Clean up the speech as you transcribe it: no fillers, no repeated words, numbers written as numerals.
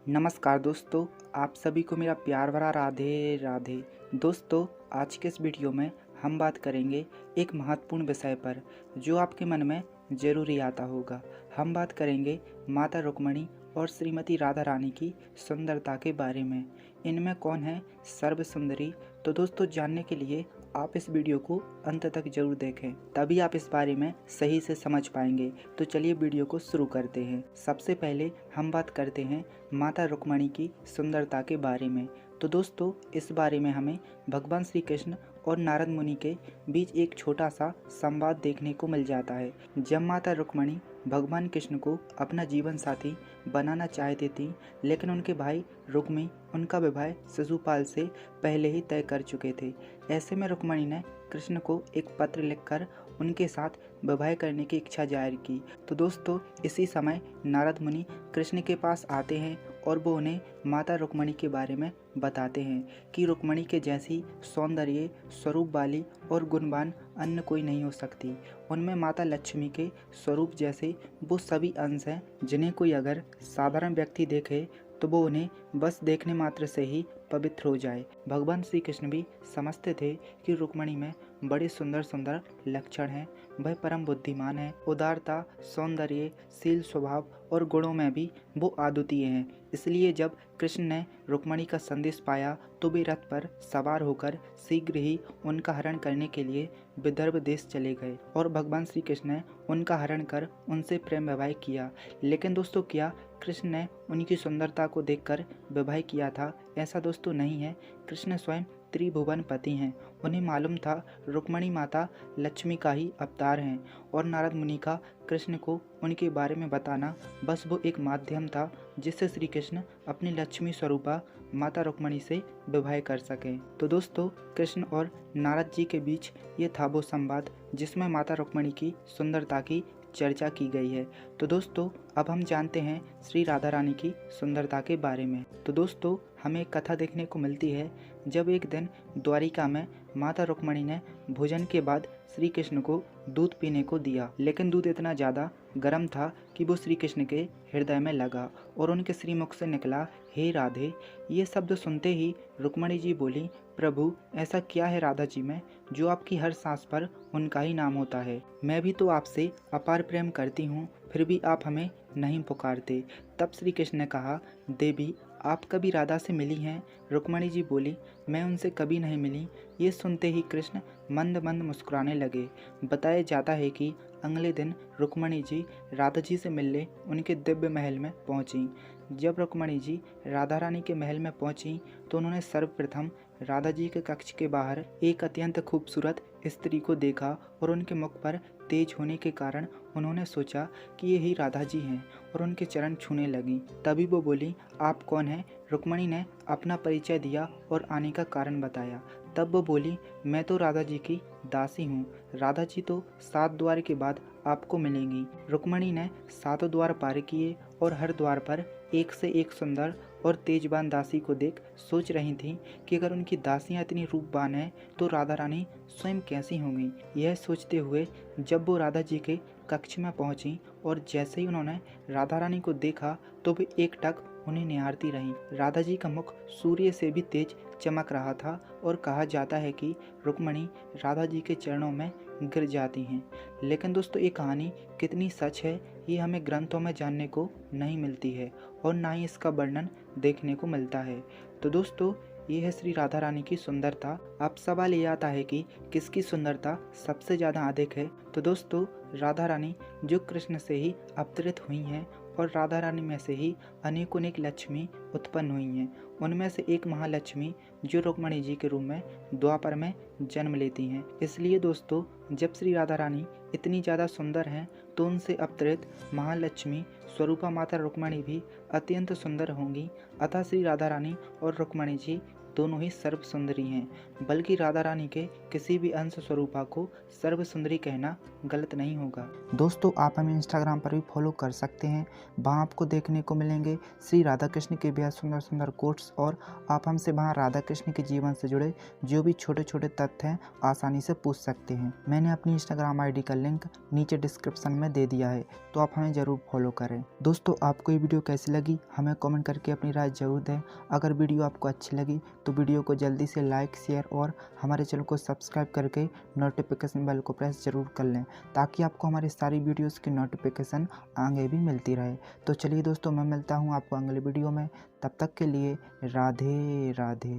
नमस्कार दोस्तों, आप सभी को मेरा प्यार भरा राधे राधे। दोस्तों, आज के इस वीडियो में हम बात करेंगे एक महत्वपूर्ण विषय पर जो आपके मन में जरूरी आता होगा। हम बात करेंगे माता रुक्मणी और श्रीमती राधा रानी की सुंदरता के बारे में। इनमें कौन है सर्व सुंदरी? तो दोस्तों, जानने के लिए आप इस वीडियो को अंत तक जरूर देखें, तभी आप इस बारे में सही से समझ पाएंगे। तो चलिए वीडियो को शुरू करते हैं। सबसे पहले हम बात करते हैं माता रुक्मणी की सुंदरता के बारे में। तो दोस्तों, इस बारे में हमें भगवान श्री कृष्ण और नारद मुनि के बीच एक छोटा सा संवाद देखने को मिल जाता है। जब माता रुक्मणी भगवान कृष्ण को अपना जीवन साथी बनाना चाहती थी, लेकिन उनके भाई रुक्मी उनका विवाह शिशुपाल से पहले ही तय कर चुके थे। ऐसे में रुक्मणी ने कृष्ण को एक पत्र लिखकर उनके साथ विवाह करने की इच्छा जाहिर की। तो दोस्तों, इसी समय नारद मुनि कृष्ण के पास आते हैं और वो उन्हें माता रुक्मणी के बारे में बताते हैं कि रुक्मणी के जैसी सौंदर्य स्वरूप वाली और गुणवान अन्य कोई नहीं हो सकती। उनमें माता लक्ष्मी के स्वरूप जैसे वो सभी अंश हैं जिन्हें कोई अगर साधारण व्यक्ति देखे तो वो उन्हें बस देखने मात्र से ही पवित्र हो जाए। भगवान श्री कृष्ण भी समझते थे कि रुक्मणी में बड़े सुंदर सुंदर लक्षण हैं। वह परम बुद्धिमान है, उदारता, सौंदर्य, शील स्वभाव और गुणों में भी वो अद्वितीय हैं। इसलिए जब कृष्ण ने रुक्मणी का संदेश पाया तो वे रथ पर सवार होकर शीघ्र ही उनका हरण करने के लिए विदर्भ देश चले गए और भगवान श्री कृष्ण ने उनका हरण कर उनसे प्रेम विवाह किया। लेकिन दोस्तों, क्या कृष्ण ने उनकी सुंदरता को देखकर विवाह किया था? ऐसा दोस्तों नहीं है। कृष्ण स्वयं त्रिभुवन पति हैं। उन्हें मालूम था रुक्मणी माता लक्ष्मी का ही अवतार हैं और नारद मुनि का कृष्ण को उनके बारे में बताना बस वो एक माध्यम था जिससे श्री कृष्ण अपनी लक्ष्मी स्वरूपा माता रुक्मणी से विवाह कर सकें। तो दोस्तों, कृष्ण और नारद जी के बीच ये था वो संवाद जिसमें माता रुक्मणी की सुंदरता की चर्चा की गई है। तो दोस्तों, अब हम जानते हैं श्री राधा रानी की सुंदरता के बारे में। तो दोस्तों, हमें एक कथा देखने को मिलती है। जब एक दिन द्वारिका में माता रुक्मणी ने भोजन के बाद श्री कृष्ण को दूध पीने को दिया, लेकिन दूध इतना ज़्यादा गर्म था कि वो श्री कृष्ण के हृदय में लगा और उनके श्रीमुख से निकला, हे राधे। ये शब्द सुनते ही रुक्मणी जी बोली, प्रभु, ऐसा क्या है राधा जी में जो आपकी हर सांस पर उनका ही नाम होता है? मैं भी तो आपसे अपार प्रेम करती हूँ, फिर भी आप हमें नहीं पुकारते। तब श्री कृष्ण ने कहा, देवी, आप कभी राधा से मिली हैं? रुक्मणी जी बोली, मैं उनसे कभी नहीं मिली। ये सुनते ही कृष्ण मंद मंद मुस्कुराने लगे। बताया जाता है कि अगले दिन रुक्मणी जी राधा जी से मिलने उनके दिव्य महल में पहुंची। जब रुक्मणी जी राधा रानी के महल में पहुंची तो उन्होंने सर्वप्रथम राधा जी के कक्ष के बाहर एक अत्यंत खूबसूरत स्त्री को देखा और उनके मुख पर तेज होने के कारण उन्होंने सोचा कि यही राधा जी हैं और उनके चरण छूने लगी। तभी वो बोली, आप कौन हैं? रुक्मणी ने अपना परिचय दिया और आने का कारण बताया। तब वो बोली, मैं तो राधा जी की दासी हूँ। राधा जी तो 7 द्वार के बाद आपको मिलेंगी। रुक्मणी ने 7 द्वार पार किए और हर द्वार पर एक से एक सुंदर और तेजबान दासी को देख सोच रही थी कि अगर उनकी दासियाँ इतनी रूपवान हैं तो राधा रानी स्वयं कैसी होंगी। यह सोचते हुए जब वो राधा जी के कक्ष में पहुंची और जैसे ही उन्होंने राधा रानी को देखा तो वे एकटक उन्हें निहारती रहीं। राधा जी का मुख सूर्य से भी तेज चमक रहा था और कहा जाता है कि रुक्मणी राधा जी के चरणों में गिर जाती हैं। लेकिन दोस्तों, ये कहानी कितनी सच है ये हमें ग्रंथों में जानने को नहीं मिलती है और ना ही इसका वर्णन देखने को मिलता है। तो दोस्तों, ये है श्री राधा रानी की सुंदरता। अब सवाल ये आता है कि किसकी सुंदरता सबसे ज़्यादा अधिक है? तो दोस्तों, राधा रानी जो कृष्ण से ही अवतरित हुई हैं और राधा रानी में से ही अनेकों लक्ष्मी उत्पन्न हुई हैं। उनमें से एक महालक्ष्मी जो रुक्मणी जी के रूप में द्वापर में जन्म लेती हैं। इसलिए दोस्तों, जब श्री राधा रानी इतनी ज़्यादा सुंदर हैं तो उनसे अवतरित महालक्ष्मी स्वरूपा माता रुक्मणी भी अत्यंत सुंदर होंगी। अतः श्री राधा रानी और रुक्मणी जी दोनों ही सर्व सुंदरी हैं, बल्कि राधा रानी के किसी भी अंश स्वरूपा को सर्व सुंदरी कहना गलत नहीं होगा। दोस्तों, आप हमें इंस्टाग्राम पर भी फॉलो कर सकते हैं। वहाँ आपको देखने को मिलेंगे श्री राधा कृष्ण के बेहद सुंदर सुंदर कोट्स, और आप हमसे वहाँ राधा कृष्ण के जीवन से जुड़े जो भी छोटे छोटे तथ्य हैं आसानी से पूछ सकते हैं। मैंने अपनी इंस्टाग्राम आईडी का लिंक नीचे डिस्क्रिप्शन में दे दिया है, तो आप हमें ज़रूर फॉलो करें। दोस्तों, आपको ये वीडियो कैसी लगी हमें कमेंट करके अपनी राय ज़रूर दें। अगर वीडियो आपको अच्छी लगी तो वीडियो को जल्दी से लाइक, शेयर और हमारे चैनल को सब्सक्राइब करके नोटिफिकेशन बेल को प्रेस ज़रूर कर लें, ताकि आपको हमारी सारी वीडियोस की नोटिफिकेशन आगे भी मिलती रहे। तो चलिए दोस्तों, मैं मिलता हूँ आपको अगले वीडियो में। तब तक के लिए राधे राधे।